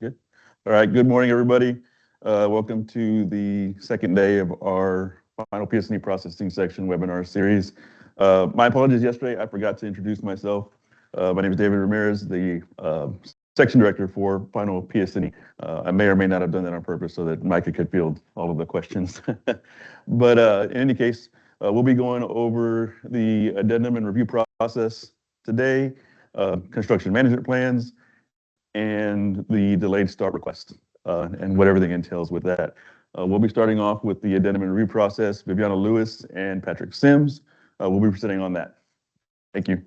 Good. All right. Good morning, everybody. Welcome to the second day of our final PS&E processing section webinar series. My apologies yesterday. I forgot to introduce myself. My name is David Ramirez, the section director for final PS&E. I may or may not have done that on purpose so that Micah could field all of the questions. But in any case, we'll be going over the addendum and review process today, construction management plans, and the delayed start request and what everything entails with that. We'll be starting off with the addendum and review process. Viviana Lewis and Patrick Sims will be presenting on that. Thank you.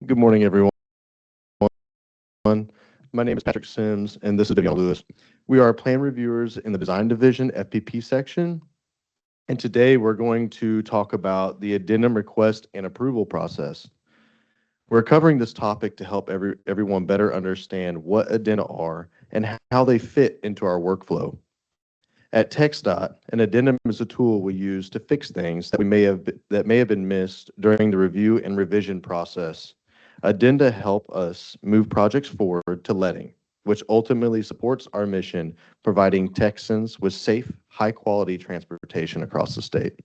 Good morning, everyone. My name is Patrick Sims, and this is Viviana Lewis. We are plan reviewers in the design division FPP section, and today we're going to talk about the addendum request and approval process. We're covering this topic to help everyone better understand what addenda are and how they fit into our workflow. At TxDOT, an addendum is a tool we use to fix things that may have been missed during the review and revision process. Addenda help us move projects forward to letting, which ultimately supports our mission, providing Texans with safe, high-quality transportation across the state.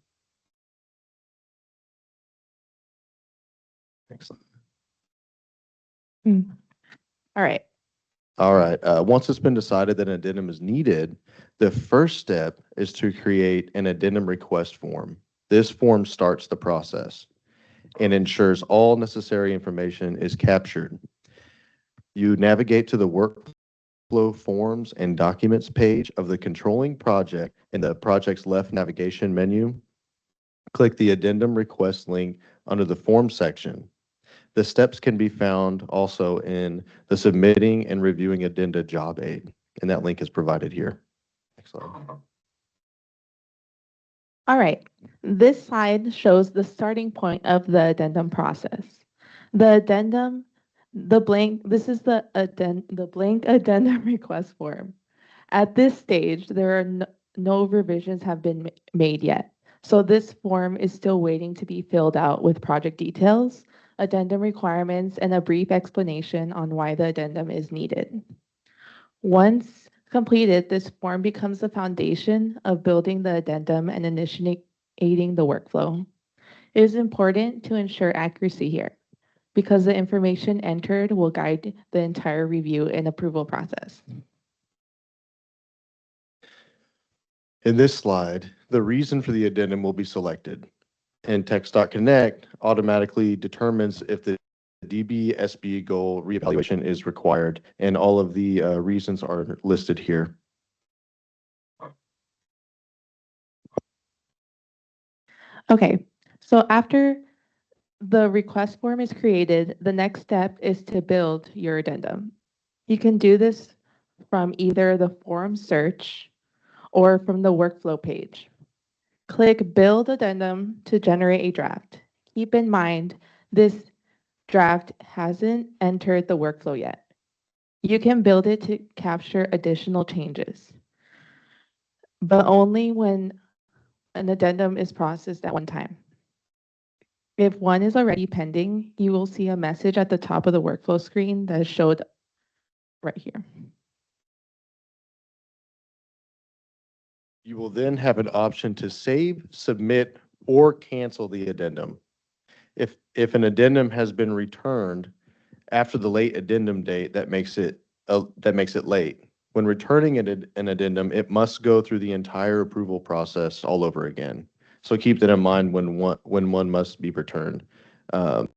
Excellent. All right. Once it's been decided that an addendum is needed, the first step is to create an addendum request form. This form starts the process and ensures all necessary information is captured. You navigate to the workflow forms and documents page of the controlling project in the project's left navigation menu. Click the addendum request link under the form section. The steps can be found also in the submitting and reviewing addenda job aid, and that link is provided here. Excellent. All right. This slide shows the starting point of the addendum process. The addendum, this is the blank addendum request form. At this stage, there are no revisions have been made yet. So this form is still waiting to be filled out with project details, addendum requirements, and a brief explanation on why the addendum is needed. Once completed, this form becomes the foundation of building the addendum and initiating the workflow. It is important to ensure accuracy here because the information entered will guide the entire review and approval process. In this slide, the reason for the addendum will be selected, and TxDOT Connect automatically determines if the DB-SB goal reevaluation is required, and all of the reasons are listed here. Okay, so after the request form is created, the next step is to build your addendum. You can do this from either the form search or from the workflow page. Click Build Addendum to generate a draft. Keep in mind, this draft hasn't entered the workflow yet. You can build it to capture additional changes, but only when an addendum is processed at one time. If one is already pending, you will see a message at the top of the workflow screen that is showed right here. You will then have an option to save, submit, or cancel the addendum. If an addendum has been returned after the late addendum date, that makes it late. When returning an addendum, it must go through the entire approval process all over again. So keep that in mind when one must be returned. Let's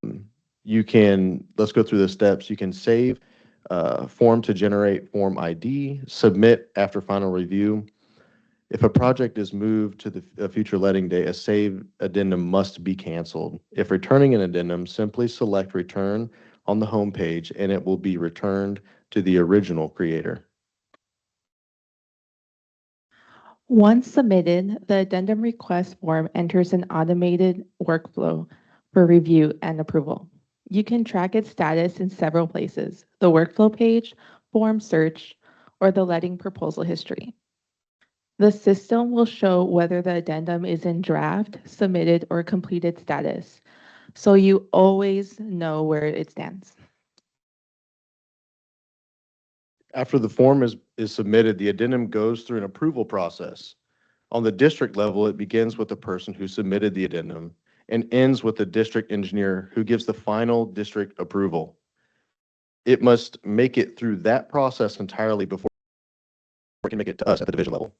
go through the steps. You can save form to generate form ID, submit after final review. If a project is moved to a future letting date, a save addendum must be canceled. If returning an addendum, simply select return on the home page and it will be returned to the original creator. Once submitted, the addendum request form enters an automated workflow for review and approval. You can track its status in several places: the workflow page, form search, or the letting proposal history. The system will show whether the addendum is in draft, submitted, or completed status. So you always know where it stands. After the form is submitted, the addendum goes through an approval process. On the district level, it begins with the person who submitted the addendum and ends with the district engineer who gives the final district approval. It must make it through that process entirely before it can make it to us at the division level.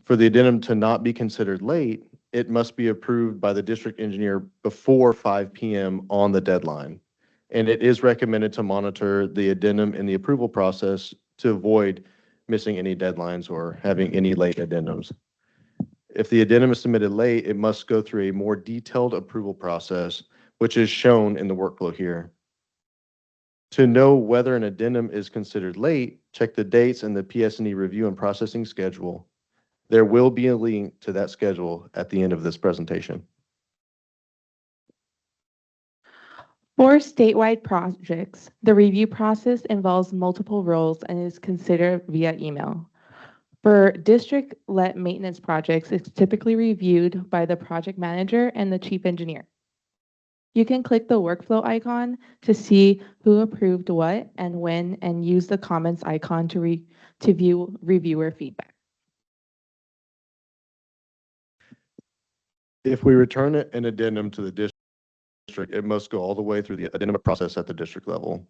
For the addendum to not be considered late, it must be approved by the district engineer before 5 p.m. on the deadline. And it is recommended to monitor the addendum in the approval process to avoid missing any deadlines or having any late addendums. If the addendum is submitted late, it must go through a more detailed approval process, which is shown in the workflow here. To know whether an addendum is considered late, check the dates in the PS&E review and processing schedule. There will be a link to that schedule at the end of this presentation. For statewide projects, the review process involves multiple roles and is considered via email. For district-led maintenance projects, it's typically reviewed by the project manager and the chief engineer. You can click the workflow icon to see who approved what and when, and use the comments icon to view reviewer feedback. If we return an addendum to the district, it must go all the way through the addendum process at the district level.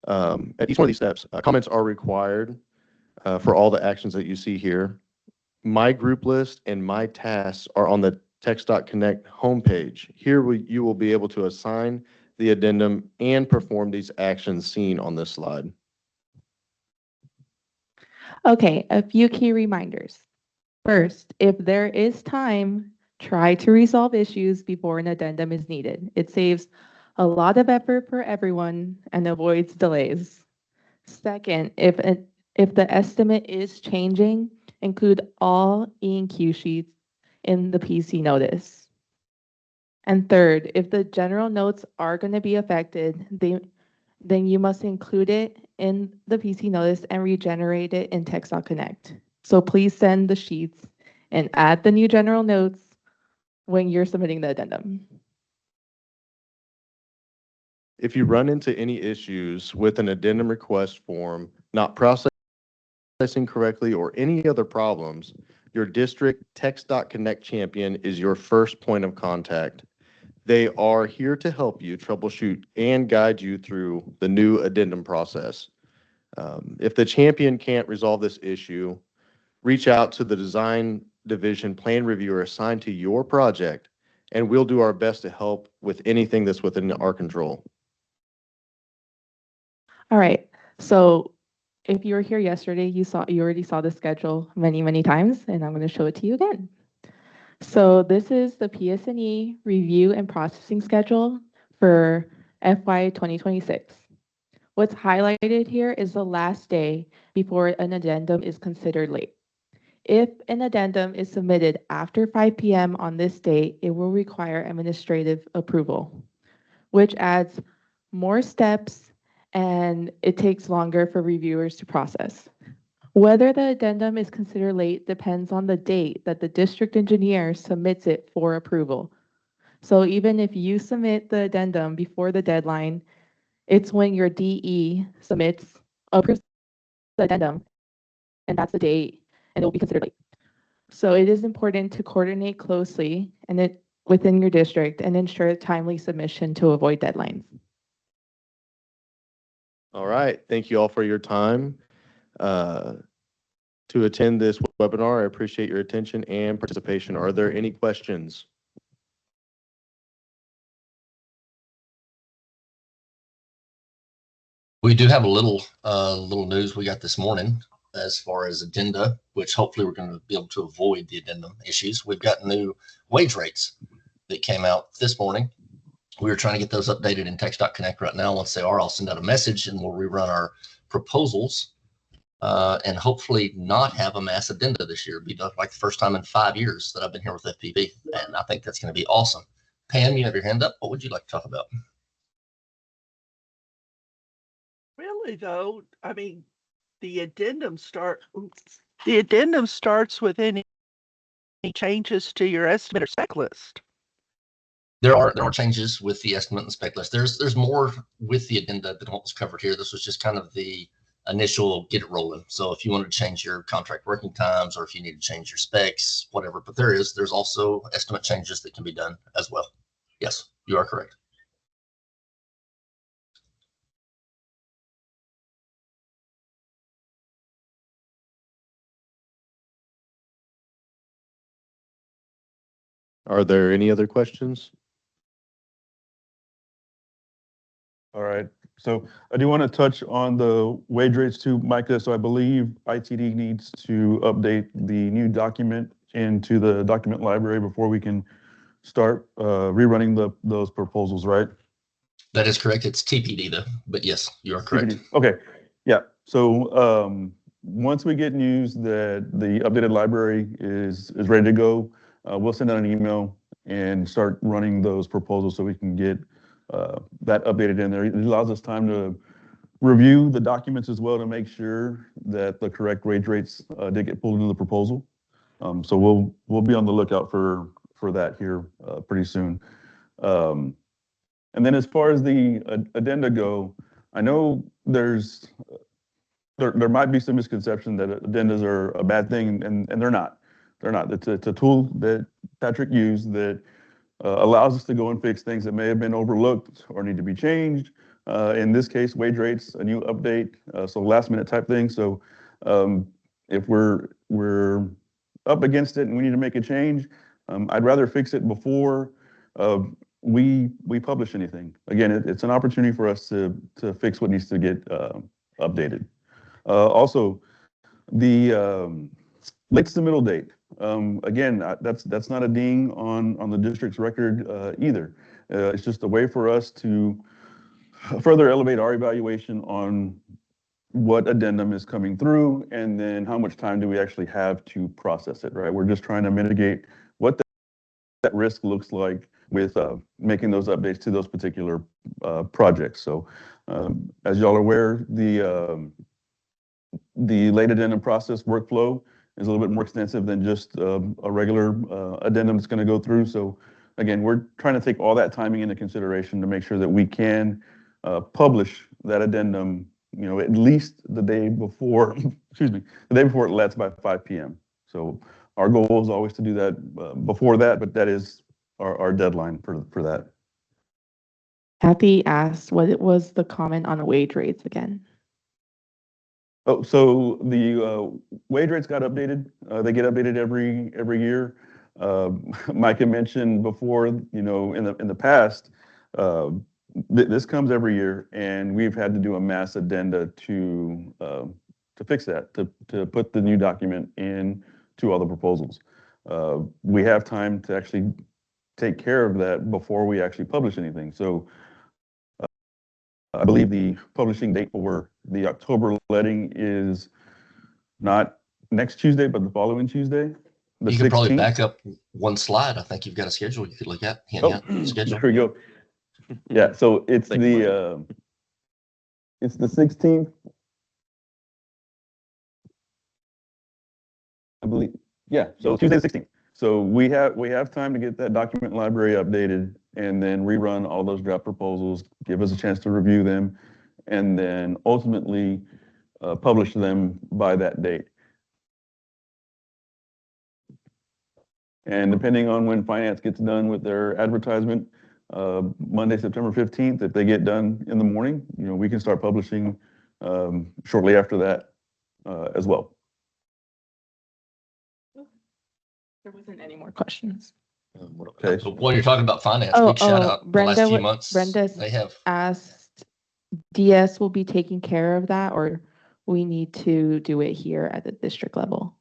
At each one of these steps, comments are required for all the actions that you see here. My group list and my tasks are on the TxDOT Connect homepage. Here you will be able to assign the addendum and perform these actions seen on this slide. Okay, a few key reminders. First, if there is time, try to resolve issues before an addendum is needed. It saves a lot of effort for everyone and avoids delays. Second, if the estimate is changing, include all E&Q sheets in the PC notice. And third, if the general notes are going to be affected, then you must include it in the PC notice and regenerate it in TxDOT Connect. So please send the sheets and add the new general notes when you're submitting the addendum. If you run into any issues with an addendum request form not processing correctly or any other problems, your district TxDOT Connect champion is your first point of contact. They are here to help you troubleshoot and guide you through the new addendum process. If the champion can't resolve this issue, reach out to the design division plan reviewer assigned to your project, and we'll do our best to help with anything that's within our control. All right, so if you were here yesterday, you already saw the schedule many times, and I'm going to show it to you again. So this is the PS&E review and processing schedule for FY 2026. What's highlighted here is the last day before an addendum is considered late. If an addendum is submitted after 5 p.m. on this date, it will require administrative approval, which adds more steps and it takes longer for reviewers to process. Whether the addendum is considered late depends on the date that the district engineer submits it for approval. So even if you submit the addendum before the deadline, it's when your DE approves the addendum, and that's the date, and it will be considered late. So it is important to coordinate closely within your district and ensure timely submission to avoid deadlines. All right, thank you all for your time to attend this webinar. I appreciate your attention and participation. Are there any questions? We do have a little news we got this morning as far as Addenda, which hopefully we're going to be able to avoid the addendum issues. We've got new wage rates that came out this morning. We were trying to get those updated in TxDOT Connect right now. Once they are, I'll send out a message and we'll rerun our proposals and hopefully not have a mass addenda this year. It'll be like the first time in 5 years that I've been here with FPP, and I think that's going to be awesome. Pam, you have your hand up. What would you like to talk about? Really, though, I mean, the addendums start, The addendum starts with any changes to your estimate or spec list. There are changes with the estimate and spec list. There's more with the addenda than what was covered here. This was just kind of the initial get it rolling. So if you want to change your contract working times, or if you need to change your specs, whatever, but there's also estimate changes that can be done as well. Yes, you are correct. Are there any other questions? All right, so I do want to touch on the wage rates too, Micah. So I believe ITD needs to update the new document into the document library before we can start rerunning those proposals, right? That is correct. It's TPD though, but yes, you are correct. TPD. Okay, yeah. So once we get news that the updated library is ready to go, we'll send out an email and start running those proposals so we can get that updated in there. It allows us time to review the documents as well to make sure that the correct wage rates did get pulled into the proposal. So we'll be on the lookout for that here pretty soon. And then as far as the addenda go, I know there might be some misconception that addendas are a bad thing, and they're not. They're not. It's a tool that Patrick used that allows us to go and fix things that may have been overlooked or need to be changed. In this case, wage rates, a new update, so last minute type thing. So if we're up against it and we need to make a change, I'd rather fix it before we publish anything. Again, it's an opportunity for us to fix what needs to get updated. Also, the late submittal date. Again, that's not a ding on the district's record either. It's just a way for us to further elevate our evaluation on what addendum is coming through, and then how much time do we actually have to process it, right? We're just trying to mitigate what that risk looks like with making those updates to those particular projects. So as y'all are aware, the late addendum process workflow is a little bit more extensive than just a regular addendum that's going to go through. So again, we're trying to take all that timing into consideration to make sure that we can publish that addendum, at least the day before, excuse me, the day before it lets by 5 p.m. So our goal is always to do that before that, but that is our deadline for that. Kathy asked what it was the comment on wage rates again. Oh, so the wage rates got updated. They get updated every year. Micah mentioned before, in the past, this comes every year, and we've had to do a mass addenda to fix that, to put the new document in to all the proposals. We have time to actually take care of that before we actually publish anything. So I believe the publishing date for the October letting is not next Tuesday, but the following Tuesday. You can probably back up one slide. I think you've got a schedule you could look at. Schedule. There we go. Yeah, so it's the 16th, I believe. Yeah, so Tuesday the 16th. So we have time to get that document library updated, and then rerun all those draft proposals, give us a chance to review them, and then ultimately publish them by that date. And depending on when finance gets done with their advertisement, Monday, September 15th, if they get done in the morning, we can start publishing shortly after that as well. There wasn't any more questions. Okay. So while you're talking about finance, big shout out the last few months. Brenda They have asked, DS will be taking care of that, or we need to do it here at the district level?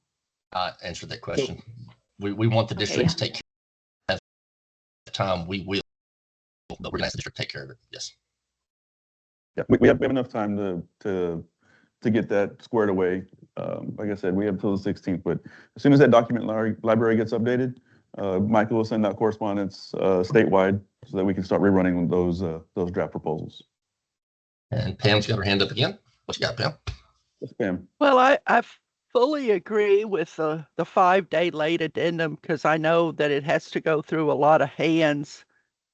Answered that question. We want the district to take care of the time. We will, but we're going to ask the district to take care of it. Yes. Yeah, we have enough time to get that squared away. Like I said, we have until the 16th, but as soon as that document library gets updated, Michael will send out correspondence statewide so that we can start rerunning those draft proposals. And Pam's got her hand up again. What you got, Pam? Yes, Pam. Well, I fully agree with the 5-day late addendum because I know that it has to go through a lot of hands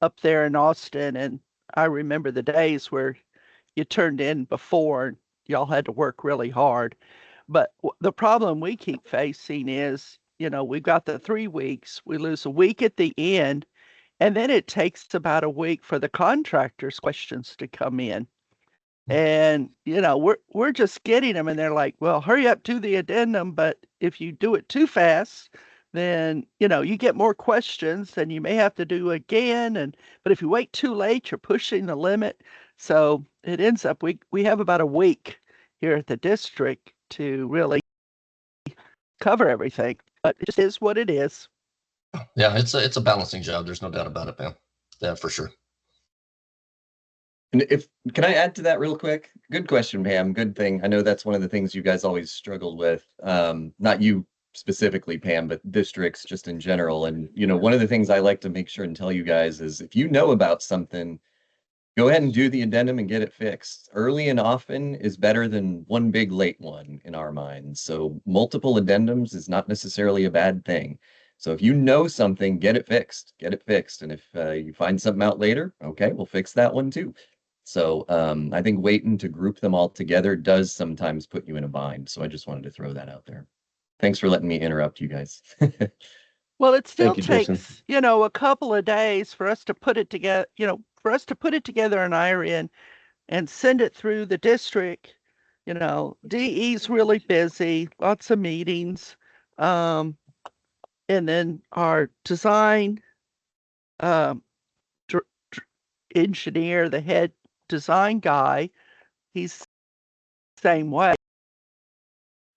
up there in Austin. And I remember the days where you turned in before and y'all had to work really hard. But the problem we keep facing is, we've got the 3 weeks, we lose a week at the end, and then it takes about a week for the contractor's questions to come in. And, we're just getting them and they're like, well, hurry up, do the addendum. But if you do it too fast, then, you get more questions and you may have to do again. But if you wait too late, you're pushing the limit. So it ends up, we have about a week here at the district to really cover everything, but it just is what it is. Yeah, it's a balancing job. There's no doubt about it, man. Yeah, for sure. And can I add to that real quick? Good question, Pam. Good thing. I know that's one of the things you guys always struggled with. Not you specifically, Pam, but districts just in general. And, one of the things I like to make sure and tell you guys is if you know about something, go ahead and do the addendum and get it fixed. Early and often is better than one big late one in our minds. So multiple addendums is not necessarily a bad thing. So if you know something, get it fixed. Get it fixed. And if you find something out later, okay, we'll fix that one too. So I think waiting to group them all together does sometimes put you in a bind. So I just wanted to throw that out there. Thanks for letting me interrupt you guys. Well, it still Thank you, Jason. takes, a couple of days for us to put it together, in IRN and send it through the district. DE's really busy, lots of meetings. And then our design engineer, the head design guy, he's same way.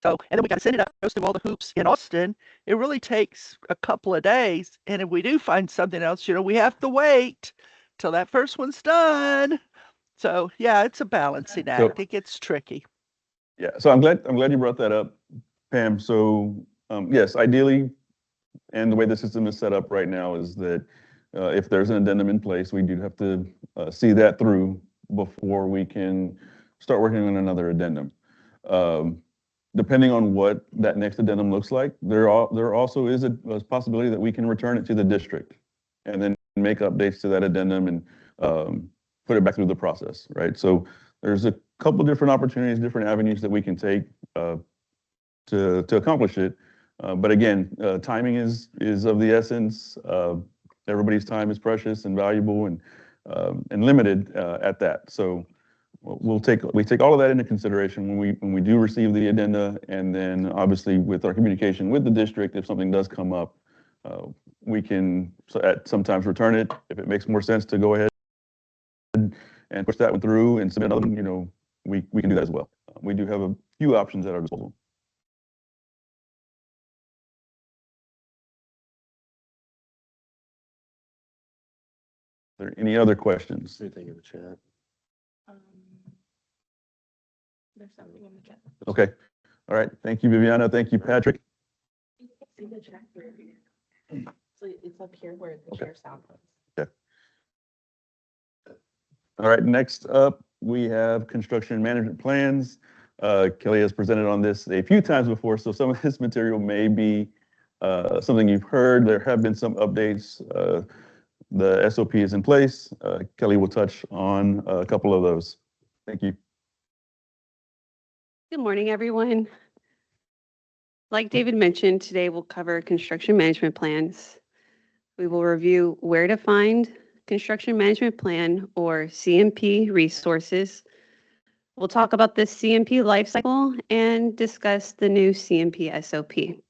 So, and then we got to send it up, goes through all the hoops in Austin. It really takes a couple of days. And if we do find something else, we have to wait till that first one's done. So yeah, it's a balancing act. It gets tricky. Yeah, so I'm glad you brought that up, Pam. So yes, ideally, and the way the system is set up right now is that if there's an addendum in place, we do have to see that through before we can start working on another addendum. Depending on what that next addendum looks like, there also is a possibility that we can return it to the district and then make updates to that addendum and put it back through the process, right? So there's a couple different opportunities, different avenues that we can take to accomplish it. But again, timing is of the essence. Everybody's time is precious and valuable and limited at that. So we take all of that into consideration when we do receive the addenda, and then obviously with our communication with the district, if something does come up, we can sometimes return it if it makes more sense to go ahead and push that one through and submit another one. We can do that as well. We do have a few options at our disposal. Are there any other questions? Anything in the chat? There's something in the chat. Okay. All right. Thank you, Viviana. Thank you, Patrick. See the chat here. So it's up here where the share sound was. Okay. All right. Next up, we have construction management plans. Kelly has presented on this a few times before, so some of this material may be something you've heard. There have been some updates. The SOP is in place. Kelly will touch on a couple of those. Thank you. Good morning, everyone. Like David mentioned, today we'll cover construction management plans. We will review where to find construction management plan or CMP resources. We'll talk about the CMP lifecycle and discuss the new CMP SOP.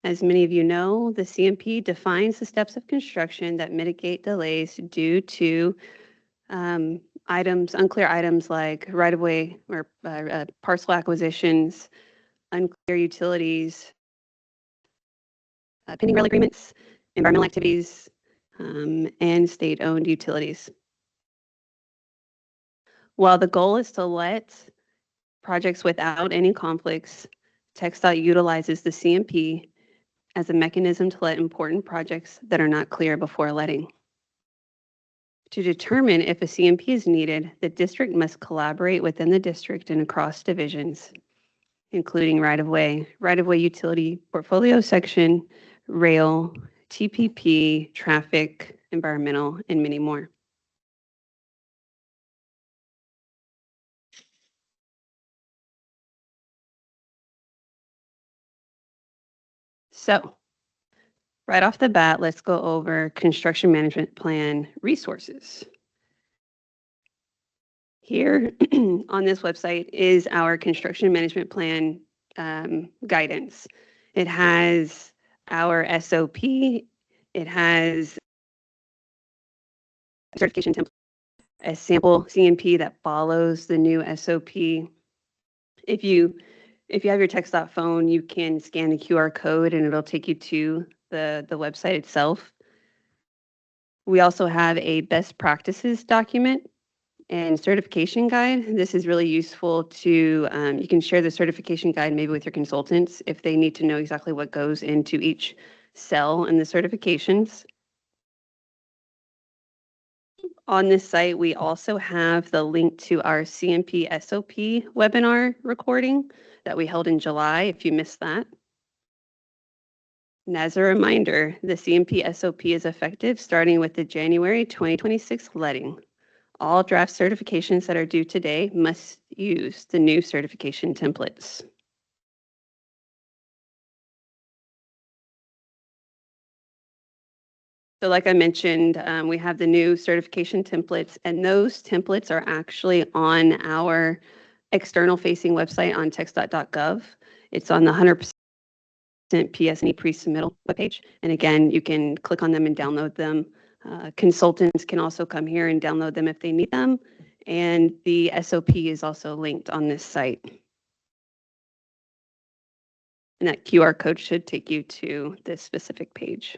As many of you know, the CMP defines the steps of construction that mitigate delays due to unclear items like right-of-way or parcel acquisitions, unclear utilities, pending rail agreements, environmental activities, and state-owned utilities. While the goal is to let projects without any conflicts, TxDOT utilizes the CMP as a mechanism to let important projects that are not clear before letting. To determine if a CMP is needed, the district must collaborate within the district and across divisions including right-of-way utility portfolio section, rail, TPP, traffic, environmental, and many more. So right off the bat, let's go over construction management plan resources. Here on this website is our construction management plan guidance. It has our SOP. It has certification template, a sample CMP that follows the new SOP. If you have your TxDOT phone, you can scan the QR code and it'll take you to the website itself. We also have a best practices document and certification guide. This is really useful to, you can share the certification guide maybe with your consultants if they need to know exactly what goes into each cell in the certifications. On this site, we also have the link to our CMP SOP webinar recording that we held in July, if you missed that. And as a reminder, the CMP SOP is effective starting with the January 2026 letting. All draft certifications that are due today must use the new certification templates. So like I mentioned, we have the new certification templates, and those templates are actually on our external facing website on TxDOT.gov. It's on the 100% PSNE pre-submittal webpage. And again, you can click on them and download them. Consultants can also come here and download them if they need them. And the SOP is also linked on this site. And that QR code should take you to this specific page.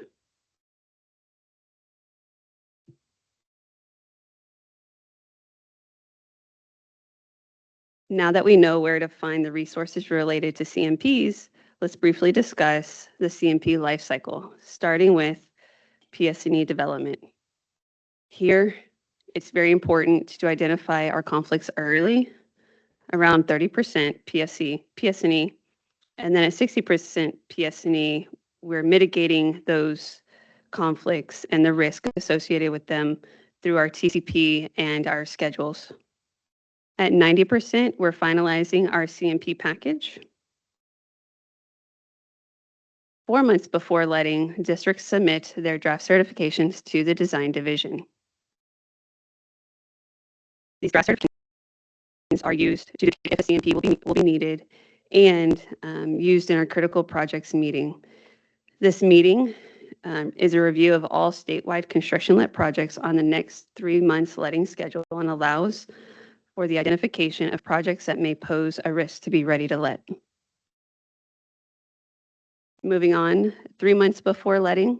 Now that we know where to find the resources related to CMPs, let's briefly discuss the CMP lifecycle, starting with PSNE development. Here, it's very important to identify our conflicts early, around 30% PSNE, and then at 60% PSNE, we're mitigating those conflicts and the risk associated with them through our TCP and our schedules. At 90%, we're finalizing our CMP package. 4 months before letting, districts submit their draft certifications to the design division. These draft certifications are used to determine if a CMP will be needed and used in our critical projects meeting. This meeting is a review of all statewide construction-let projects on the next 3 months letting schedule and allows for the identification of projects that may pose a risk to be ready to let. Moving on, 3 months before letting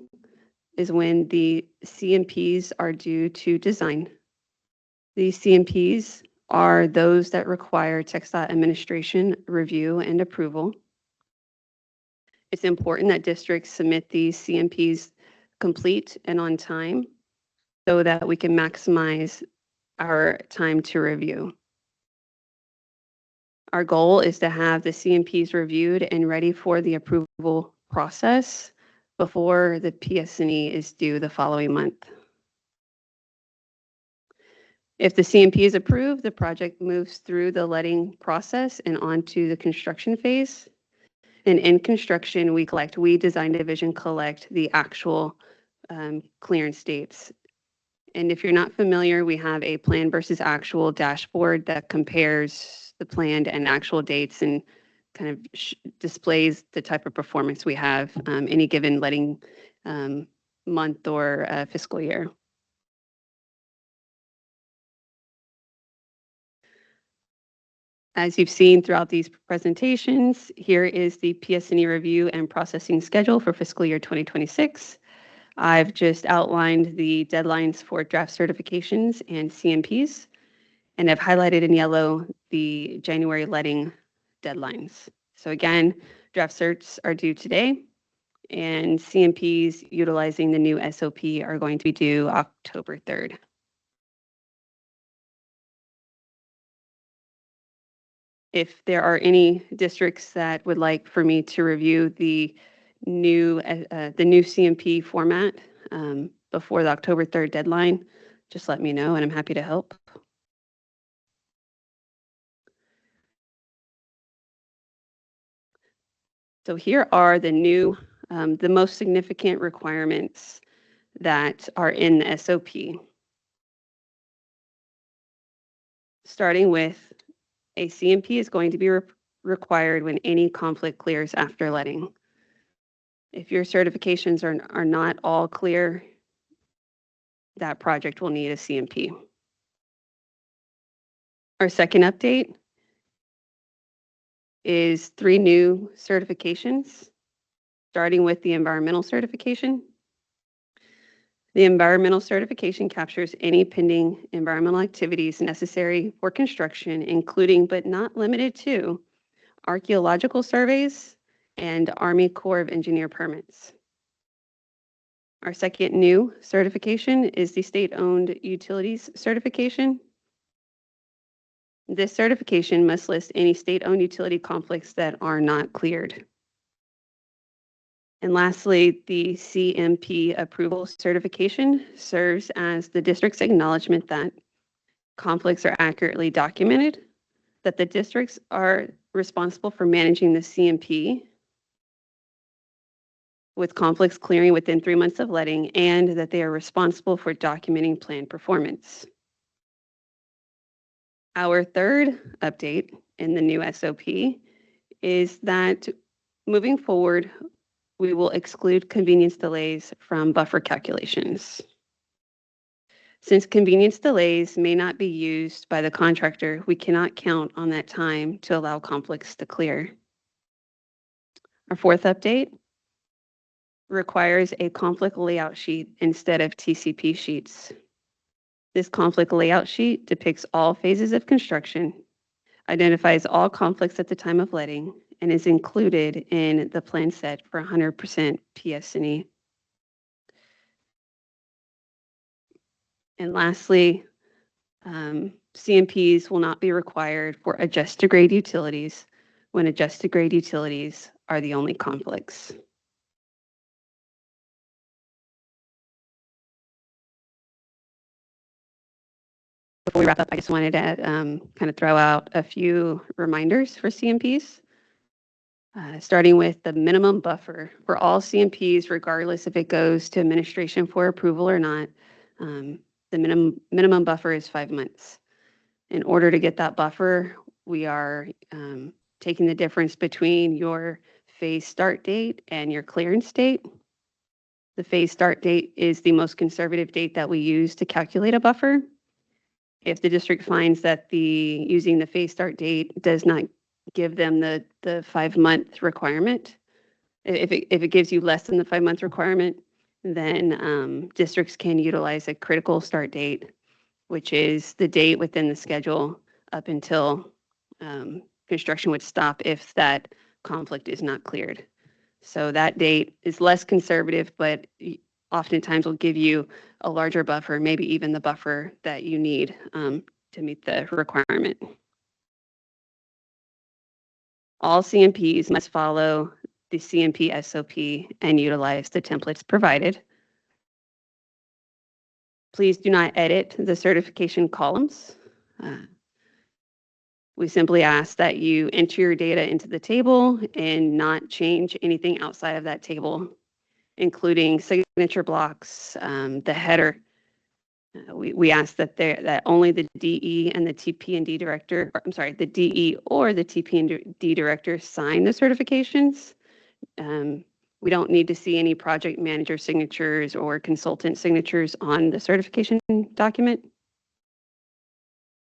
is when the CMPs are due to design. These CMPs are those that require TxDOT administration review and approval. It's important that districts submit these CMPs complete and on time so that we can maximize our time to review. Our goal is to have the CMPs reviewed and ready for the approval process before the PSNE is due the following month. If the CMP is approved, the project moves through the letting process and onto the construction phase. And in construction, we design division collect the actual clearance dates. And if you're not familiar, we have a plan versus actual dashboard that compares the planned and actual dates and kind of displays the type of performance we have any given letting month or fiscal year. As you've seen throughout these presentations, here is the PSNE review and processing schedule for fiscal year 2026. I've just outlined the deadlines for draft certifications and CMPs, and I've highlighted in yellow the January letting deadlines. So again, draft certs are due today, and CMPs utilizing the new SOP are going to be due October 3rd. If there are any districts that would like for me to review the new CMP format before the October 3rd deadline, just let me know and I'm happy to help. So here are the new, the most significant requirements that are in the SOP. Starting with a CMP is going to be required when any conflict clears after letting. If your certifications are not all clear, that project will need a CMP. Our second update is 3 new certifications, starting with the environmental certification. The environmental certification captures any pending environmental activities necessary for construction, including but not limited to archaeological surveys and Army Corps of Engineer permits. Our second new certification is the state-owned utilities certification. This certification must list any state-owned utility conflicts that are not cleared. And lastly, the CMP approval certification serves as the district's acknowledgement that conflicts are accurately documented, that the districts are responsible for managing the CMP with conflicts clearing within 3 months of letting, and that they are responsible for documenting plan performance. Our third update in the new SOP is that moving forward, we will exclude convenience delays from buffer calculations. Since convenience delays may not be used by the contractor, we cannot count on that time to allow conflicts to clear. Our fourth update requires a conflict layout sheet instead of TCP sheets. This conflict layout sheet depicts all phases of construction, identifies all conflicts at the time of letting, and is included in the plan set for 100% PS&E. And lastly, CMPs will not be required for adjusted grade utilities when adjusted grade utilities are the only conflicts. Before we wrap up, I just wanted to kind of throw out a few reminders for CMPs. Starting with the minimum buffer for all CMPs, regardless if it goes to administration for approval or not, the minimum buffer is 5 months. In order to get that buffer, we are taking the difference between your phase start date and your clearance date. The phase start date is the most conservative date that we use to calculate a buffer. If the district finds that using the phase start date does not give them the 5-month requirement, if it gives you less than the 5-month requirement, then districts can utilize a critical start date, which is the date within the schedule up until construction would stop if that conflict is not cleared. So that date is less conservative, but oftentimes will give you a larger buffer, maybe even the buffer that you need to meet the requirement. All CMPs must follow the CMP SOP and utilize the templates provided. Please do not edit the certification columns. We simply ask that you enter your data into the table and not change anything outside of that table, including signature blocks, the header. We ask that only the DE and the TP&D director, or, I'm sorry, the DE or the TP&D director sign the certifications. We don't need to see any project manager signatures or consultant signatures on the certification document.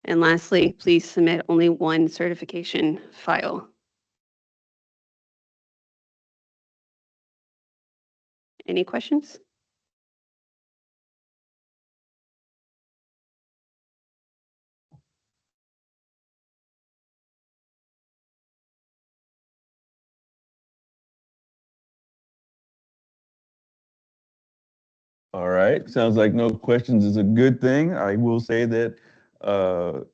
And lastly, please submit only one certification file. Any questions? All right, sounds like no questions is a good thing. I will say that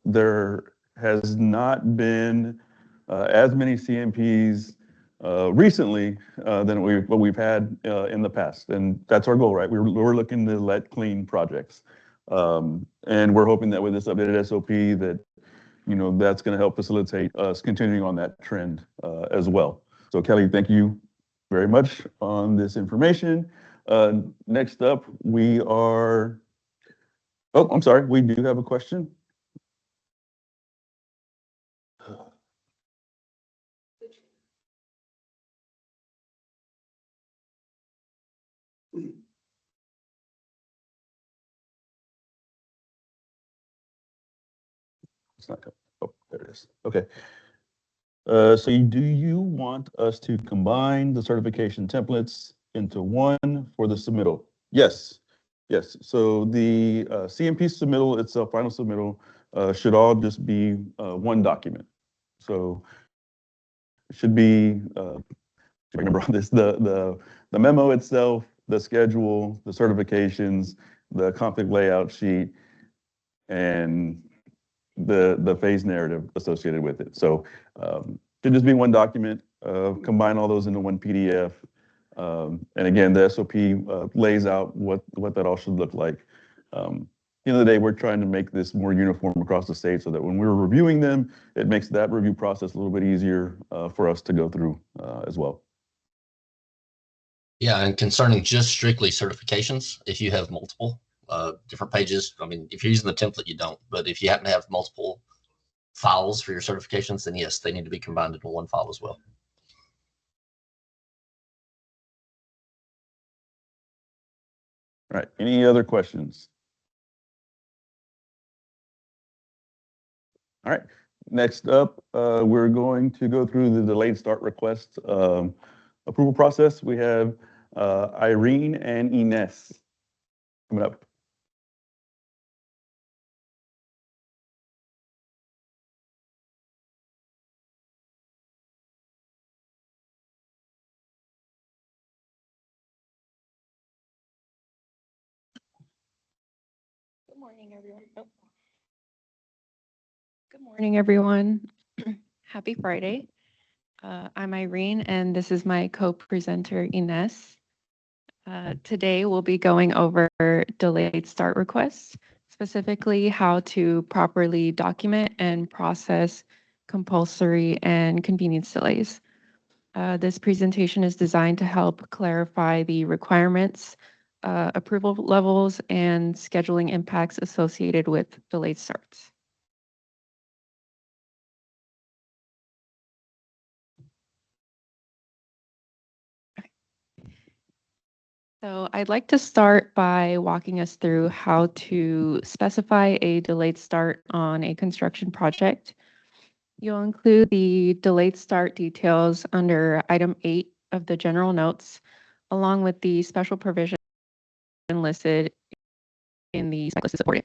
there has not been as many CMPs recently than what we've had in the past. And that's our goal, right? We're looking to let clean projects. And we're hoping that with this updated SOP that, that's going to help facilitate us continuing on that trend as well. So Kelly, thank you very much on this information. Next up, we do have a question. It's not coming. Oh, there it is. Okay. So do you want us to combine the certification templates into one for the submittal? Yes. Yes. So the CMP submittal itself, final submittal, should all just be one document. So it should be, if I remember on this, the memo itself, the schedule, the certifications, the config layout sheet, and the phase narrative associated with it. So should just be one document, combine all those into one PDF. And again, the SOP lays out what that all should look like. At the end of the day, we're trying to make this more uniform across the state so that when we're reviewing them, it makes that review process a little bit easier for us to go through as well. Yeah, and concerning just strictly certifications, if you have multiple different pages, I mean, if you're using the template, you don't, but if you happen to have multiple files for your certifications, then yes, they need to be combined into one file as well. All right, any other questions? All right, next up, we're going to go through the delayed start request approval process. We have Irene and Ines coming up. Good morning, everyone. Oh. Good morning, everyone. Happy Friday. I'm Irene, and this is my co-presenter, Ines. Today, we'll be going over delayed start requests, specifically how to properly document and process compulsory and convenience delays. This presentation is designed to help clarify the requirements, approval levels, and scheduling impacts associated with delayed starts. So I'd like to start by walking us through how to specify a delayed start on a construction project. You'll include the delayed start details under item 8 of the general notes, along with the special provision listed in the list supported.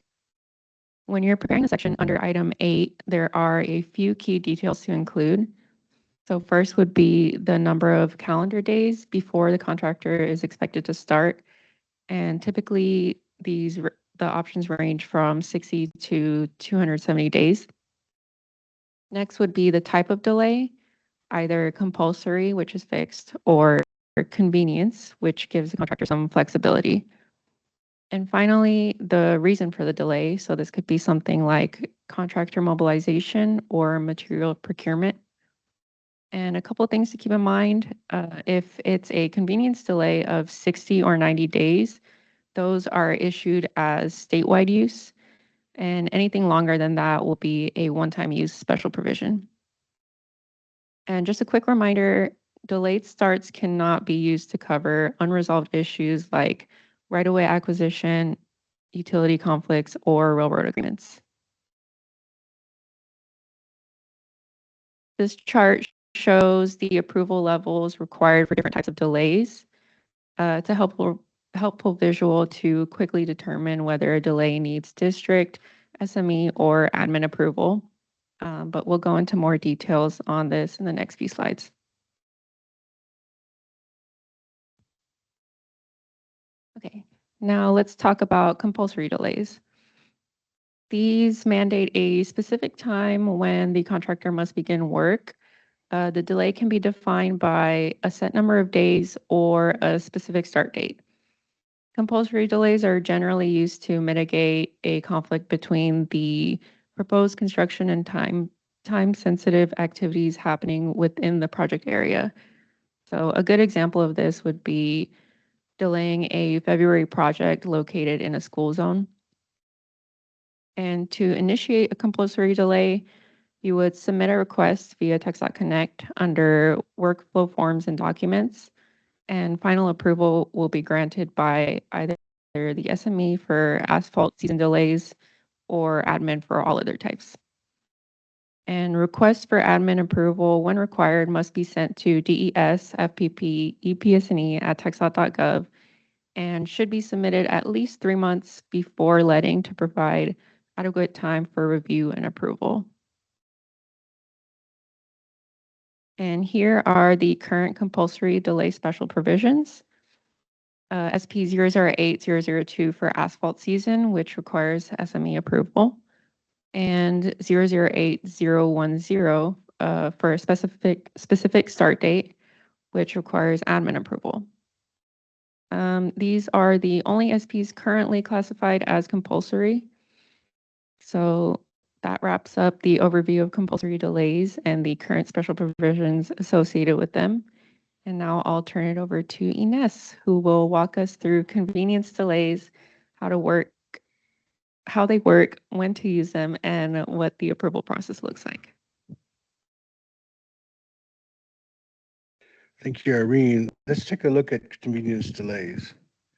When you're preparing the section under item 8, there are a few key details to include. So first would be the number of calendar days before the contractor is expected to start. And typically the options range from 60 to 270 days. Next would be the type of delay, either compulsory, which is fixed, or convenience, which gives the contractor some flexibility. And finally, the reason for the delay. So this could be something like contractor mobilization or material procurement. And a couple of things to keep in mind, if it's a convenience delay of 60 or 90 days, those are issued as statewide use, and anything longer than that will be a one-time use special provision. And just a quick reminder, delayed starts cannot be used to cover unresolved issues like right-of-way acquisition, utility conflicts, or railroad agreements. This chart shows the approval levels required for different types of delays to helpful visual to quickly determine whether a delay needs district, SME, or admin approval. But we'll go into more details on this in the next few slides. Okay, now let's talk about compulsory delays. These mandate a specific time when the contractor must begin work, The delay can be defined by a set number of days or a specific start date. Compulsory delays are generally used to mitigate a conflict between the proposed construction and time-sensitive activities happening within the project area. So a good example of this would be delaying a February project located in a school zone. And to initiate a compulsory delay, you would submit a request via TxDOT Connect under workflow forms and documents, and final approval will be granted by either the SME for asphalt season delays or admin for all other types. And requests for admin approval, when required, must be sent to DES-FPP EPS&E at TxDOT.gov and should be submitted at least 3 months before letting to provide adequate time for review and approval. And here are the current compulsory delay special provisions. SP 008002 for asphalt season, which requires SME approval, and 008010 for a specific start date, which requires admin approval. These are the only SPs currently classified as compulsory. So that wraps up the overview of compulsory delays and the current special provisions associated with them. And now I'll turn it over to Ines, who will walk us through convenience delays, how they work, when to use them, and what the approval process looks like. Thank you, Irene. Let's take a look at convenience delays.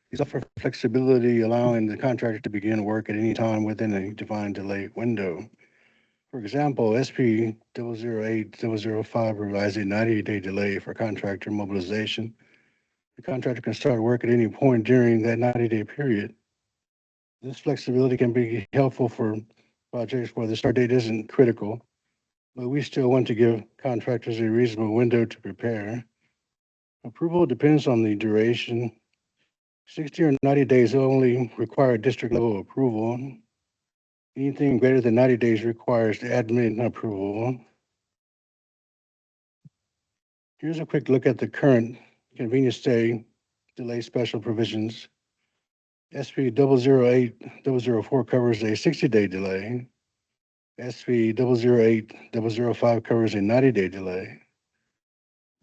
These offer flexibility, allowing the contractor to begin work at any time within a defined delay window. For example, SP 008005 provides a 90-day delay for contractor mobilization. The contractor can start work at any point during that 90-day period. This flexibility can be helpful for projects where the start date isn't critical, but we still want to give contractors a reasonable window to prepare. Approval depends on the duration. 60 or 90 days only require district level approval. Anything greater than 90 days requires admin approval. Here's a quick look at the current convenience delay special provisions. SP 008004 covers a 60-day delay. SP 008005 covers a 90-day delay.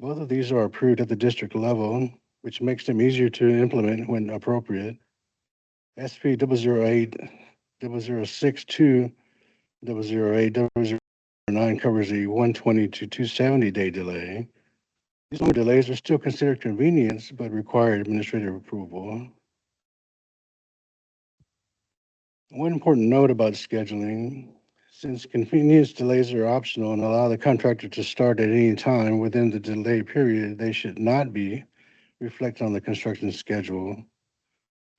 Both of these are approved at the district level, which makes them easier to implement when appropriate. SP 008062, 008009 covers a 120 to 270-day delay. These longer delays are still considered convenience, but require administrative approval. One important note about scheduling: since convenience delays are optional and allow the contractor to start at any time within the delay period, they should not be reflected on the construction schedule.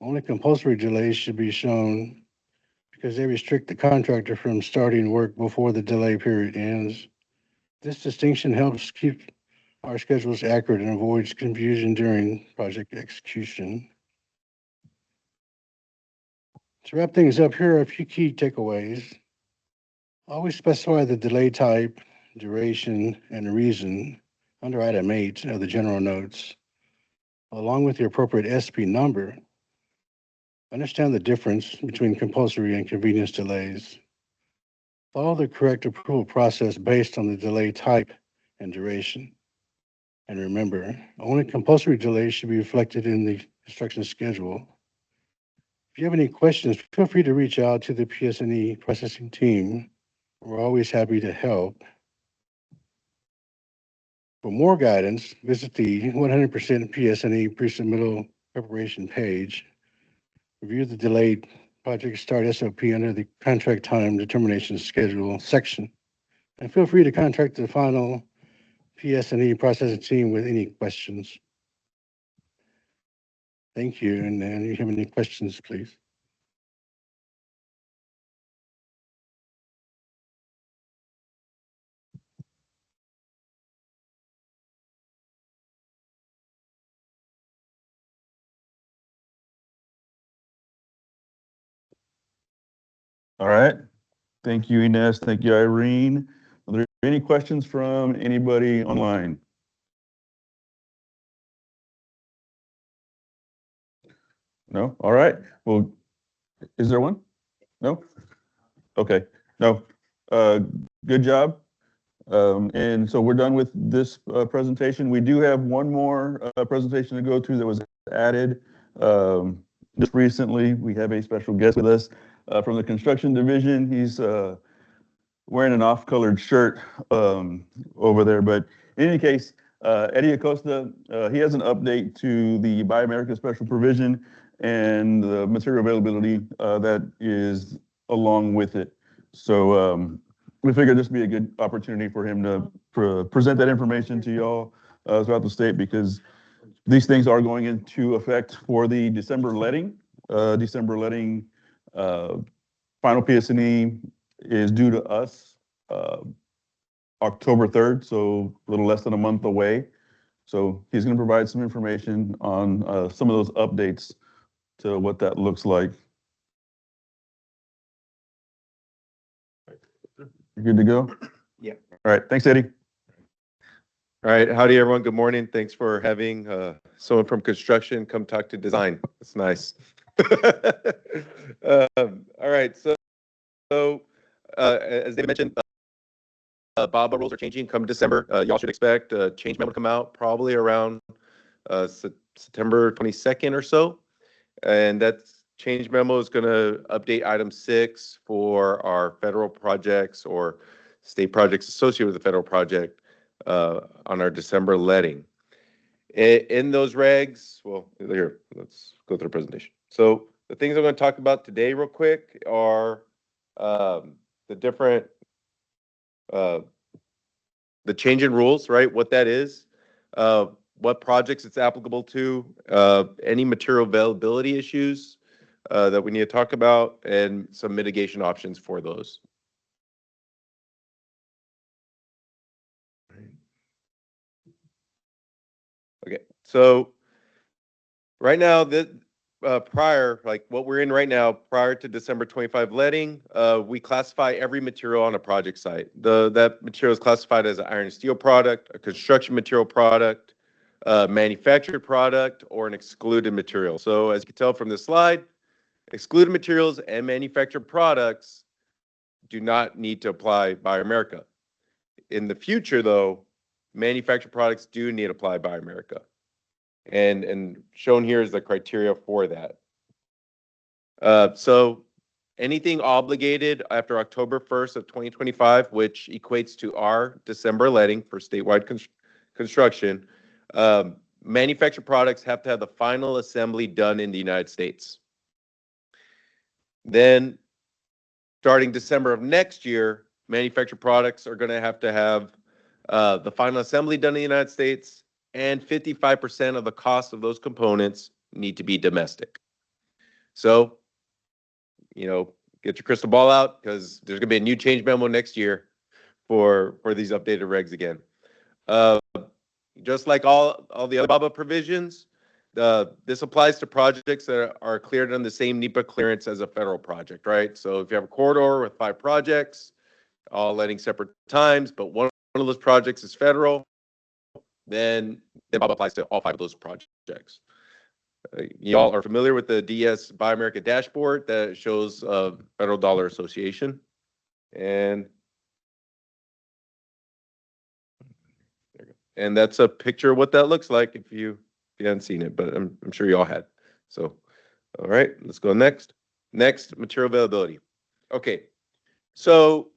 Only compulsory delays should be shown because they restrict the contractor from starting work before the delay period ends. This distinction helps keep our schedules accurate and avoids confusion during project execution. To wrap things up, here are a few key takeaways. Always specify the delay type, duration, and reason under item 8 of the general notes, along with the appropriate SP number. Understand the difference between compulsory and convenience delays. Follow the correct approval process based on the delay type and duration. And remember, only compulsory delays should be reflected in the construction schedule. If you have any questions, feel free to reach out to the PS&E processing team. We're always happy to help. For more guidance, visit the 100% PS&E pre-submittal preparation page. Review the delayed project start SOP under the contract time determination schedule section. And feel free to contact the final PS&E processing team with any questions. Thank you. And if you have any questions, please. All right. Thank you, Ines. Thank you, Irene. Are there Any questions from anybody online? No? All right. Well, is there one? No? Okay. No. Good job. And so we're done with this presentation. We do have one more presentation to go to that was added just recently. We have a special guest with us from the construction division. He's wearing an off-colored shirt over there. But in any case, Eddie Acosta, he has an update to the Buy America Special Provision and the material availability that is along with it. So we figured this would be a good opportunity for him to present that information to y'all throughout the state, because these things are going into effect for the December letting. Final PS&E is due to us October 3rd, so a little less than a month away. So he's going to provide some information on some of those updates to what that looks like. You good to go? Yeah. All right. Thanks, Eddie. All right, howdy everyone. Good morning. Thanks for having someone from construction come talk to design. That's nice. All right, so as they mentioned, BABA rules are changing come December. Y'all should expect a change memo to come out probably around September 22nd or so. And that change memo is going to update item 6 for our federal projects or state projects associated with the federal project on our December letting. In those regs, well, here, let's go through the presentation. So the things I'm going to talk about today real quick are the different, the change in rules, right? What that is, what projects it's applicable to, any material availability issues that we need to talk about, and some mitigation options for those. Okay, so right now, prior, like what we're in right now, prior to December 25 letting, we classify every material on a project site. That material is classified as an iron and steel product, a construction material product, a manufactured product, or an excluded material. So as you can tell from this slide, excluded materials and manufactured products do not need to apply Buy America. In the future, though, manufactured products do need to apply Buy America. And shown here is the criteria for that. So anything obligated after October 1st of 2025, which equates to our December letting for statewide construction, manufactured products have to have the final assembly done in the United States. Then starting December of next year, manufactured products are going to have the final assembly done in the United States, and 55% of the cost of those components need to be domestic. So, you know, get your crystal ball out, because there's going to be a new change memo next year for these updated regs again. Just like all the other BABA provisions, this applies to projects that are cleared on the same NEPA clearance as a federal project, right? So if you have a corridor with 5 projects, all letting separate times, but one of those projects is federal, then BABA applies to all 5 of those projects. Y'all are familiar with the DES Buy America dashboard that shows Federal Dollar Association. And that's a picture of what that looks like if you haven't seen it, but I'm sure you all had. So, all right, let's go next. Next, material availability. Okay, so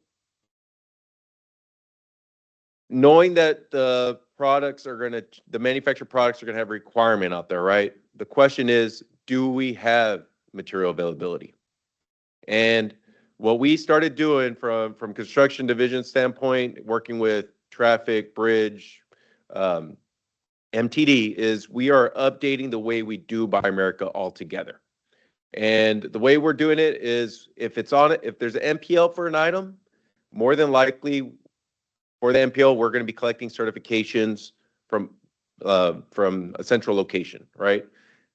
knowing that the manufactured products are gonna have a requirement out there, right? The question is, do we have material availability? And what we started doing from construction division standpoint, working with traffic, bridge, MTD, is we are updating the way we do Buy America altogether. And the way we're doing it is if there's an MPL for an item, more than likely for the MPL, we're going to be collecting certifications from a central location, right?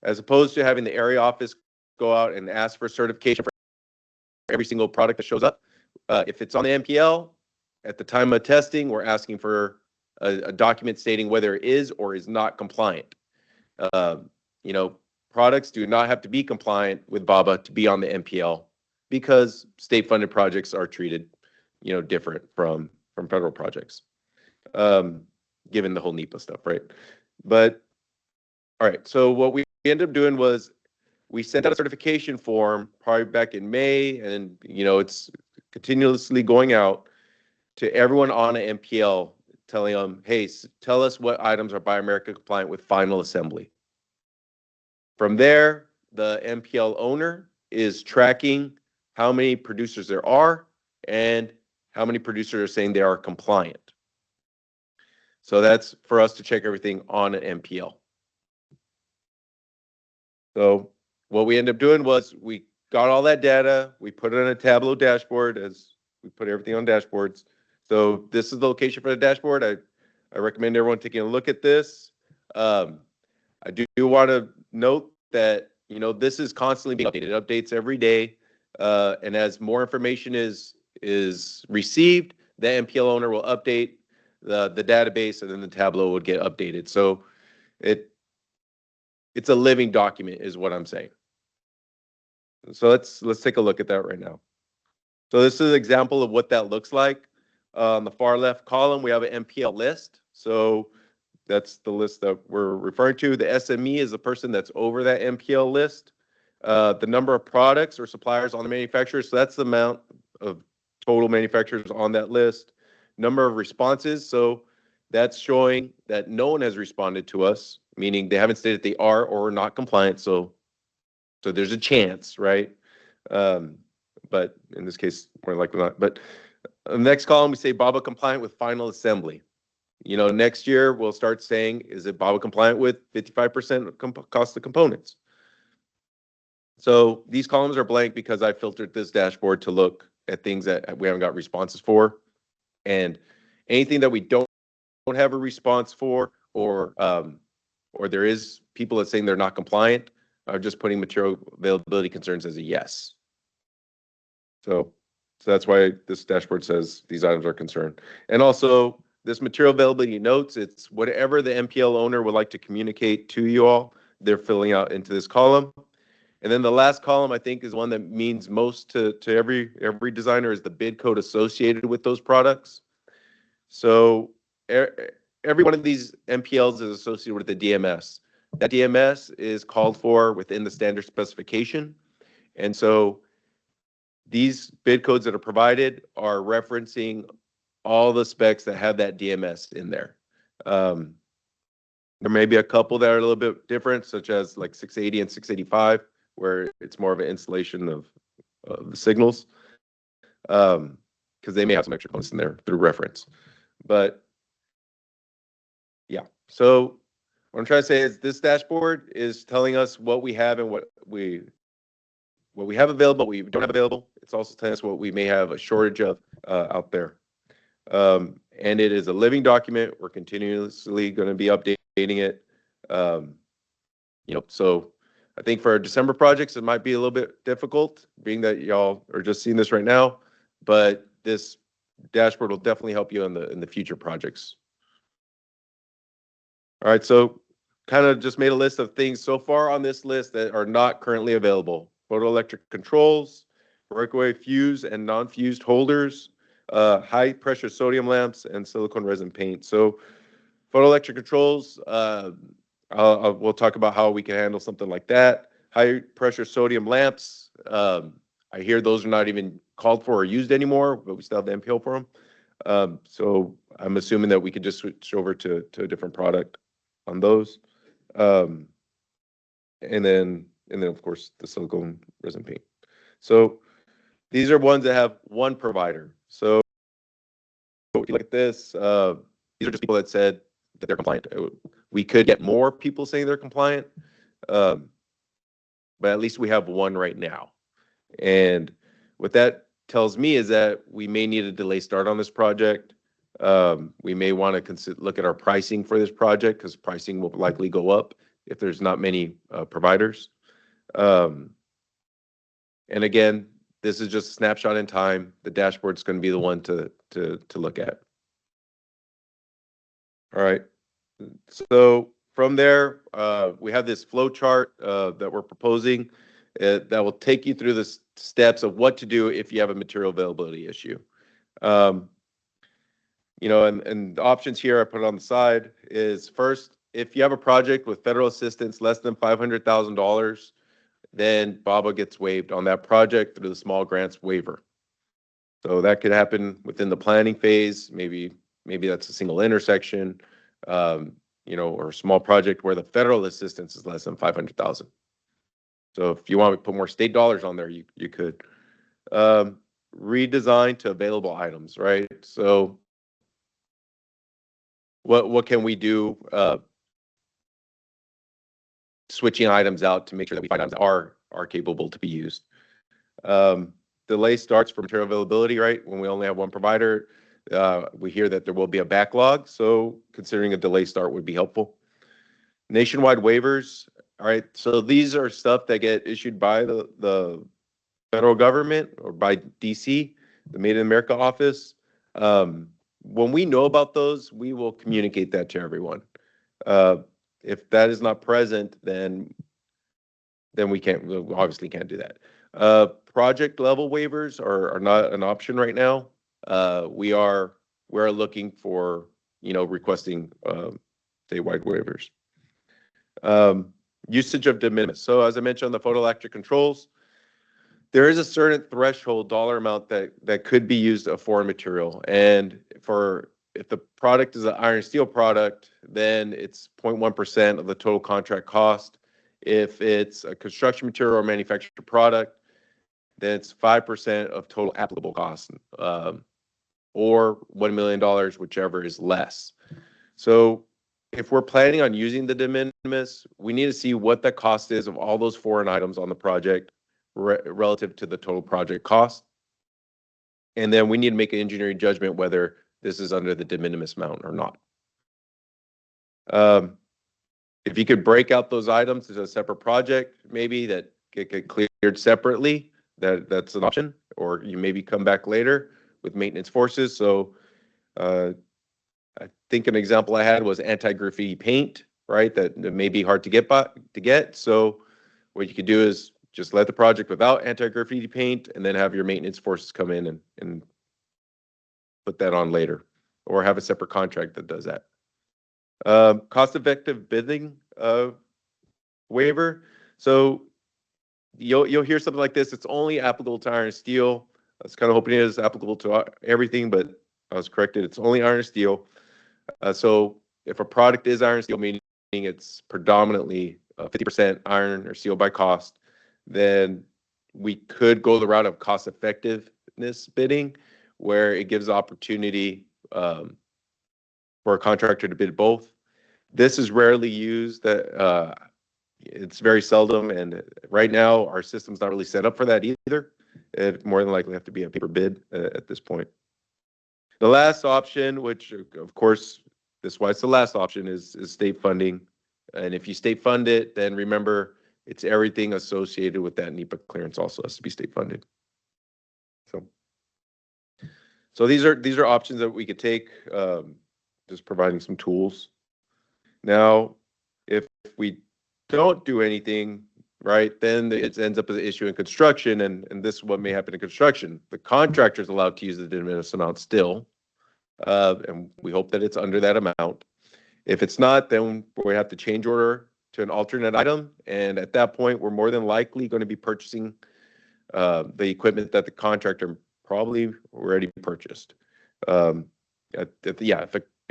As opposed to having the area office go out and ask for certification for every single product that shows up. If it's on the MPL, at the time of testing, we're asking for a document stating whether it is or is not compliant. You know, products do not have to be compliant with BABA to be on the MPL because state-funded projects are treated, you know, different from federal projects, given the whole NEPA stuff, right? But all right, so what we ended up doing was we sent out a certification form probably back in May, and you know, it's continuously going out to everyone on an MPL, telling them, hey, tell us what items are Buy America compliant with final assembly. From there, the MPL owner is tracking how many producers there are and how many producers are saying they are compliant. So that's for us to check everything on an MPL. So what we ended up doing was we got all that data, we put it on a Tableau dashboard, as we put everything on dashboards. So this is the location for the dashboard. I recommend everyone taking a look at this. I do want to note that, you know, this is constantly being updated. It updates every day. And as more information is received, the MPL owner will update the database, and then the Tableau would get updated. So it's a living document is what I'm saying. So let's take a look at that right now. So this is an example of what that looks like. On the far left column, we have an MPL list. So that's the list that we're referring to. The SME is the person that's over that MPL list. The number of products or suppliers on the manufacturer. So that's the amount of total manufacturers on that list. Number of responses. So that's showing that no one has responded to us, meaning they haven't stated they are or are not compliant. So there's a chance, right? But in this case, more likely not. But the next column, we say BABA compliant with final assembly. You know, next year we'll start saying, is it BABA compliant with 55% cost of components? So these columns are blank because I filtered this dashboard to look at things that we haven't got responses for, and anything that we don't have a response for, or there is people that saying they're not compliant, are just putting material availability concerns as a yes. So that's why this dashboard says these items are concerned. And also this material availability notes, it's whatever the MPL owner would like to communicate to you all, they're filling out into this column. And then the last column, I think, is one that means most to every designer, is the bid code associated with those products. So every one of these MPLs is associated with the DMS. That DMS is called for within the standard specification. And so these bid codes that are provided are referencing all the specs that have that DMS in there. There may be a couple that are a little bit different, such as like 680 and 685, where it's more of an installation of the signals, because they may have some extra components in there through reference. But yeah, so what I'm trying to say is this dashboard is telling us what we have and what we have available, what we don't have available. It's also telling us what we may have a shortage of out there. And it is a living document. We're continuously going to be updating it. You know, so I think for our December projects, it might be a little bit difficult, being that y'all are just seeing this right now. But this dashboard will definitely help you in the future projects. All right, so kind of just made a list of things so far on this list that are not currently available. Photoelectric controls, breakaway fuse and non-fused holders, high pressure sodium lamps, and silicone resin paint. So photoelectric controls, we'll talk about how we can handle something like that. High pressure sodium lamps, I hear those are not even called for or used anymore, but we still have the MPL for them. So I'm assuming that we could just switch over to a different product on those. And then of course the silicone resin paint. So these are ones that have one provider. So look at this. These are just people that said that they're compliant. We could get more people saying they're compliant, but at least we have one right now. And what that tells me is that we may need a delay start on this project. We may want to look at our pricing for this project, because pricing will likely go up if there's not many providers. And again, This is just a snapshot in time. The dashboard's going to be the one to look at. All right. So from there, we have this flow chart that we're proposing that will take you through the steps of what to do if you have a material availability issue. You know, and the options here I put on the side is first, if you have a project with federal assistance less than $500,000, then BABA gets waived on that project through the small grants waiver. So that could happen within the planning phase. Maybe that's a single intersection, you know, or a small project where the federal assistance is less than 500,000. So if you want to put more state dollars on there, you could. Redesign to available items, right? So what can we do? Switching items out to make sure that we find items that are capable to be used. Delay starts for material availability, right? When we only have one provider, we hear that there will be a backlog. So considering a delay start would be helpful. Nationwide waivers. All right. So these are stuff that get issued by the federal government or by DC, the Made in America office. When we know about those, we will communicate that to everyone. If that is not present, then we obviously can't do that. Project level waivers are not an option right now. We're looking for, you know, requesting statewide waivers. Usage of de minimis. So as I mentioned on the photoelectric controls, there is a certain threshold dollar amount that could be used of foreign material. And if the product is an iron steel product, then it's 0.1% of the total contract cost. If it's a construction material or manufactured product, then it's 5% of total applicable cost, or $1 million, whichever is less. So if we're planning on using the de minimis, we need to see what the cost is of all those foreign items on the project relative to the total project cost. And then we need to make an engineering judgment whether this is under the de minimis amount or not. If you could break out those items as a separate project, maybe that get cleared separately, that's an option. Or you maybe come back later with maintenance forces. So I think an example I had was anti-graffiti paint, right? That may be hard to get. So what you could do is just let the project without anti-graffiti paint and then have your maintenance forces come in and put that on later, or have a separate contract that does that. Cost-effective bidding waiver. So you'll hear something like this. It's only applicable to iron and steel. I was kind of hoping it is applicable to everything, but I was corrected. It's only iron and steel. So if a product is iron and steel, meaning it's predominantly 50% iron or steel by cost, then we could go the route of cost effectiveness bidding, where it gives opportunity for a contractor to bid both. This is rarely used. It's very seldom, and right now our system's not really set up for that either. It more than likely have to be a paper bid at this point. The last option, which of course, this is why it's the last option, is state funding. And if you state fund it, then remember, it's everything associated with that NEPA clearance also has to be state funded. So these are options that we could take, just providing some tools. Now, if we don't do anything, right, then it ends up as an issue in construction, and this is what may happen in construction. The contractor is allowed to use the de minimis amount still, and we hope that it's under that amount. If it's not, then we have to change order to an alternate item, and at that point, we're more than likely going to be purchasing the equipment that the contractor probably already purchased. If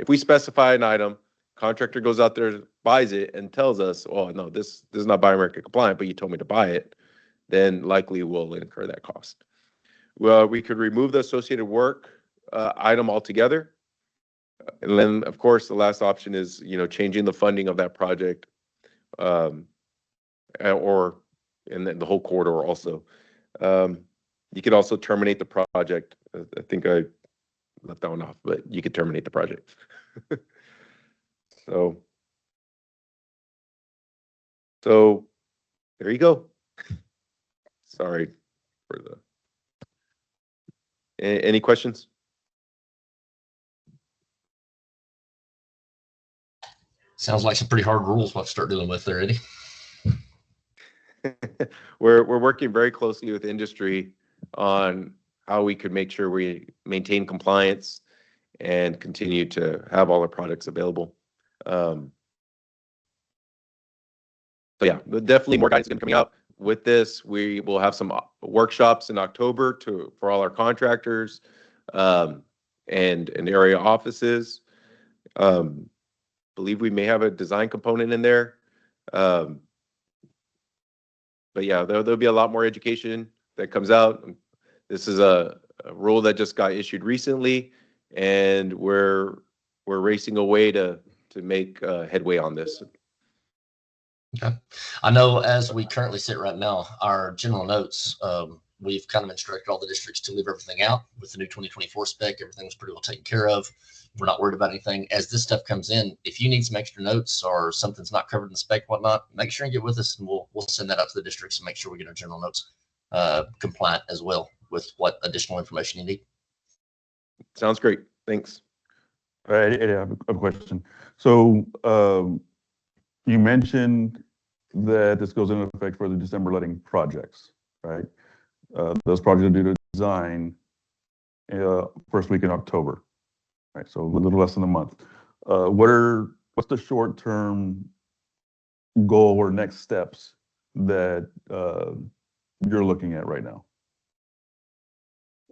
we specify an item, contractor goes out there, buys it, and tells us, "Oh no, this is not Buy America compliant, but you told me to buy it," then likely we'll incur that cost. Well, we could remove the associated work item altogether. And then, of course, the last option is, changing the funding of that project, and then the whole corridor also. You could also terminate the project. I think I left that one off, but you could terminate the project. So there you go. Sorry for the Any questions? Sounds like some pretty hard rules we'll have to start dealing with there, Eddie. We're working very closely with industry on how we could make sure we maintain compliance and continue to have all our products available. So yeah, but definitely more guidance is going to be coming out with this. We will have some workshops in October for all our contractors and area offices. Believe we may have a design component in there. But yeah, there'll be a lot more education that comes out. This is a rule that just got issued recently, and we're racing away to make headway on this. Okay. I know as we currently sit right now, our general notes, we've kind of instructed all the districts to leave everything out with the new 2024 spec. Everything was pretty well taken care of. We're not worried about anything. As this stuff comes in, if you need some extra notes or something's not covered in the spec, whatnot, make sure and get with us, and we'll send that out to the districts and make sure we get our general notes compliant as well with what additional information you need. Sounds great. Thanks. All right, Eddie, I have a question. So you mentioned that this goes into effect for the December letting projects, right? Those projects are due to design first week in October, right? So a little less than a month. What's the short-term goal or next steps that you're looking at right now?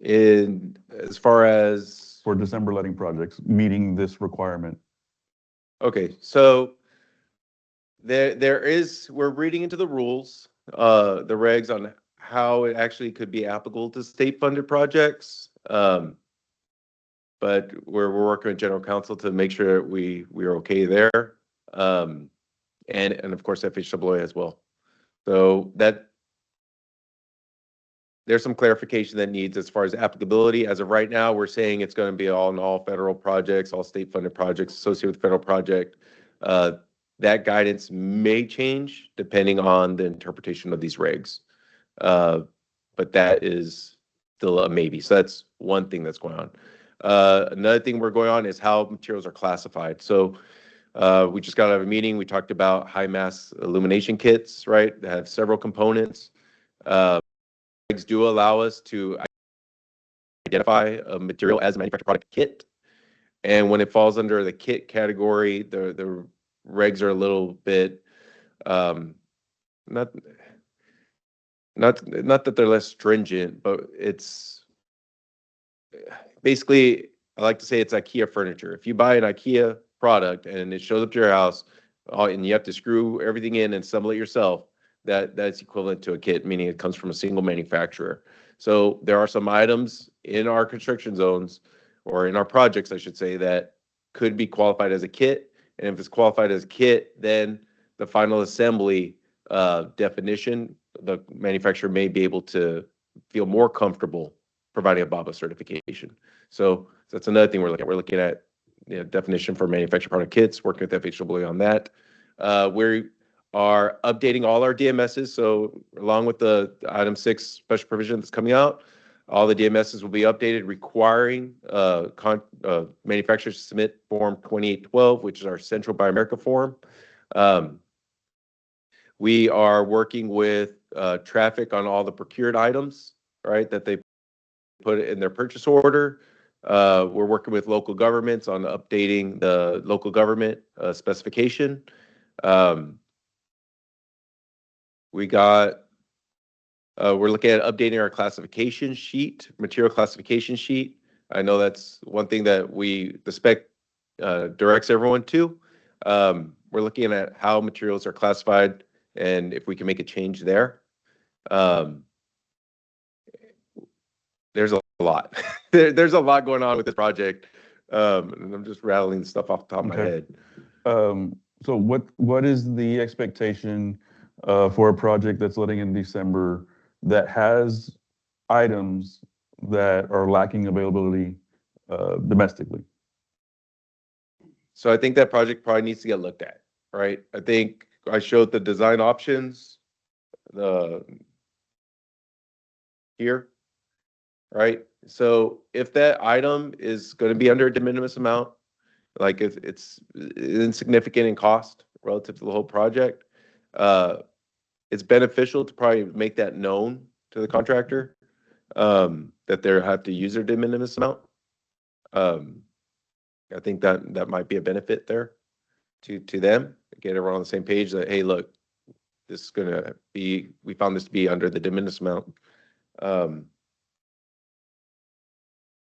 As far as for December letting projects meeting this requirement? Okay, so we're reading into the rules, the regs on how it actually could be applicable to state-funded projects. But we're working with general counsel to make sure we're okay there. And of course FHWA as well. So there's some clarification that needs as far as applicability. As of right now, we're saying it's going to be all federal projects, all state-funded projects associated with federal project. That guidance may change depending on the interpretation of these regs. But that is still a maybe. So that's one thing that's going on. Another thing we're going on is how materials are classified. So we just got out of a meeting. We talked about high mass illumination kits, right? That have several components. Regs do allow us to identify a material as a manufactured product kit. And when it falls under the kit category, the regs are a little bit not that they're less stringent, but it's basically, I like to say it's IKEA furniture. If you buy an IKEA product and it shows up to your house, and you have to screw everything in and assemble it yourself, that's equivalent to a kit, meaning it comes from a single manufacturer. So there are some items in our construction zones, or in our projects, I should say, that could be qualified as a kit. And if it's qualified as a kit, then the final assembly definition, the manufacturer may be able to feel more comfortable providing a BABA certification. So that's another thing we're looking at. We're looking at definition for manufactured product kits, working with FHWA on that. We are updating all our DMSs. So along with the item 6 special provision that's coming out, all the DMSs will be updated, requiring manufacturers to submit Form 2812, which is our Central Buy America form. We are working with traffic on all the procured items, right, that they put in their purchase order. We're working with local governments on updating the local government specification. We're looking at updating our classification sheet, material classification sheet. I know that's one thing that the spec directs everyone to. We're looking at how materials are classified and if we can make a change there. There's a lot. There's a lot going on with this project. And I'm just rattling stuff off the top of my head. So what is the expectation for a project that's letting in December that has items that are lacking availability domestically? So I think that project probably needs to get looked at, right? I think I showed the design options here, right? So if that item is going to be under a de minimis amount, like if it's insignificant in cost relative to the whole project, it's beneficial to probably make that known to the contractor, that they have to use their de minimis amount. I think that might be a benefit there to them, get everyone on the same page that, hey, look, this is gonna be, we found this to be under the de minimis amount.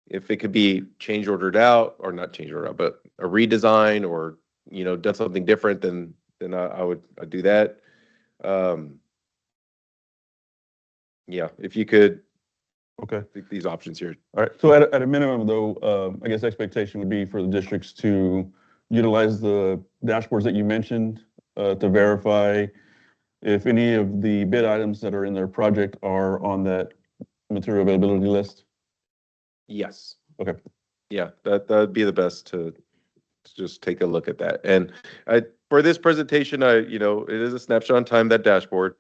If it could be change ordered out, or not change ordered out, but a redesign, or, you know, done something different, then I'd do that. Yeah, if you could, Okay. these options here. All right. So at a minimum, though, I guess expectation would be for the districts to utilize the dashboards that you mentioned to verify if any of the bid items that are in their project are on that material availability list. Yes. Okay. Yeah, that'd be the best to just take a look at that. And for this presentation, you know, it is a snapshot in time, that dashboard,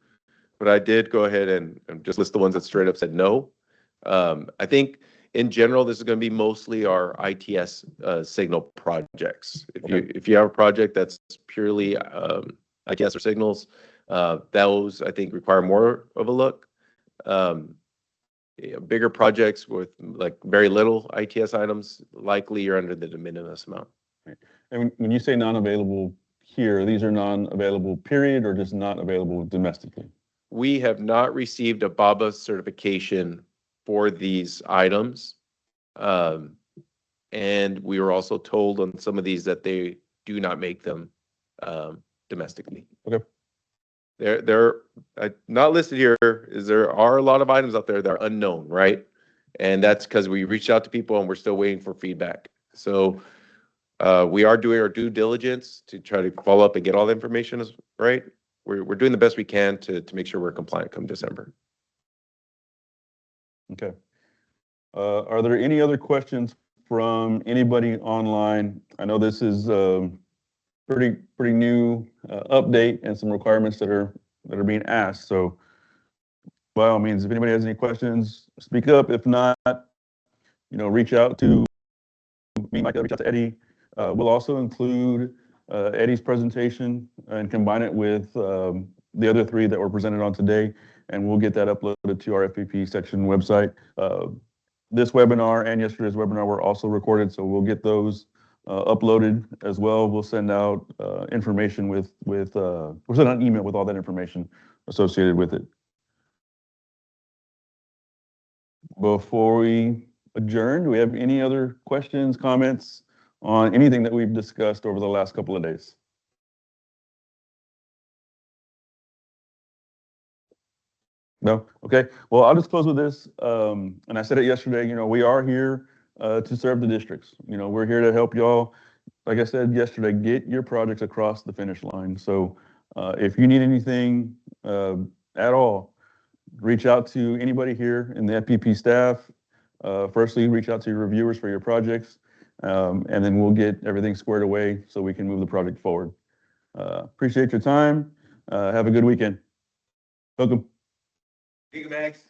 but I did go ahead and just list the ones that straight up said no. I think in general, this is going to be mostly our ITS signal projects. If you have a project that's purely ITS or signals, those I think require more of a look. Bigger projects with like very little ITS items, likely you're under the de minimis amount. Right. And when you say non-available here, these are non-available period, or just not available domestically? We have not received a BABA certification for these items. And we were also told on some of these that they do not make them domestically. Okay. They're not listed here, is there are a lot of items out there that are unknown, right? And that's because we reached out to people and we're still waiting for feedback. So we are doing our due diligence to try to follow up and get all the information, right? We're doing the best we can to make sure we're compliant come December. Okay. Are there any other questions from anybody online? I know this is pretty new update and some requirements that are being asked. So by all means, if anybody has any questions, speak up. If not, you know, reach out to me, Mike, reach out to Eddie. We'll also include Eddie's presentation and combine it with the other three that were presented on today, and we'll get that uploaded to our FPP section website. This webinar and yesterday's webinar were also recorded, so we'll get those uploaded as well. We'll send out information we'll send out an email with all that information associated with it. Before we adjourn, do we have any other questions, comments on anything that we've discussed over the last couple of days? No? Okay. Well, I'll just close with this. And I said it yesterday, you know, we are here to serve the districts. You know, we're here to help y'all. Like I said yesterday, get your projects across the finish line. So if you need anything at all, reach out to anybody here in the FPP staff. Firstly, reach out to your reviewers for your projects, and then we'll get everything squared away so we can move the project forward. Appreciate your time. Have a good weekend. Welcome. Thank you, Max.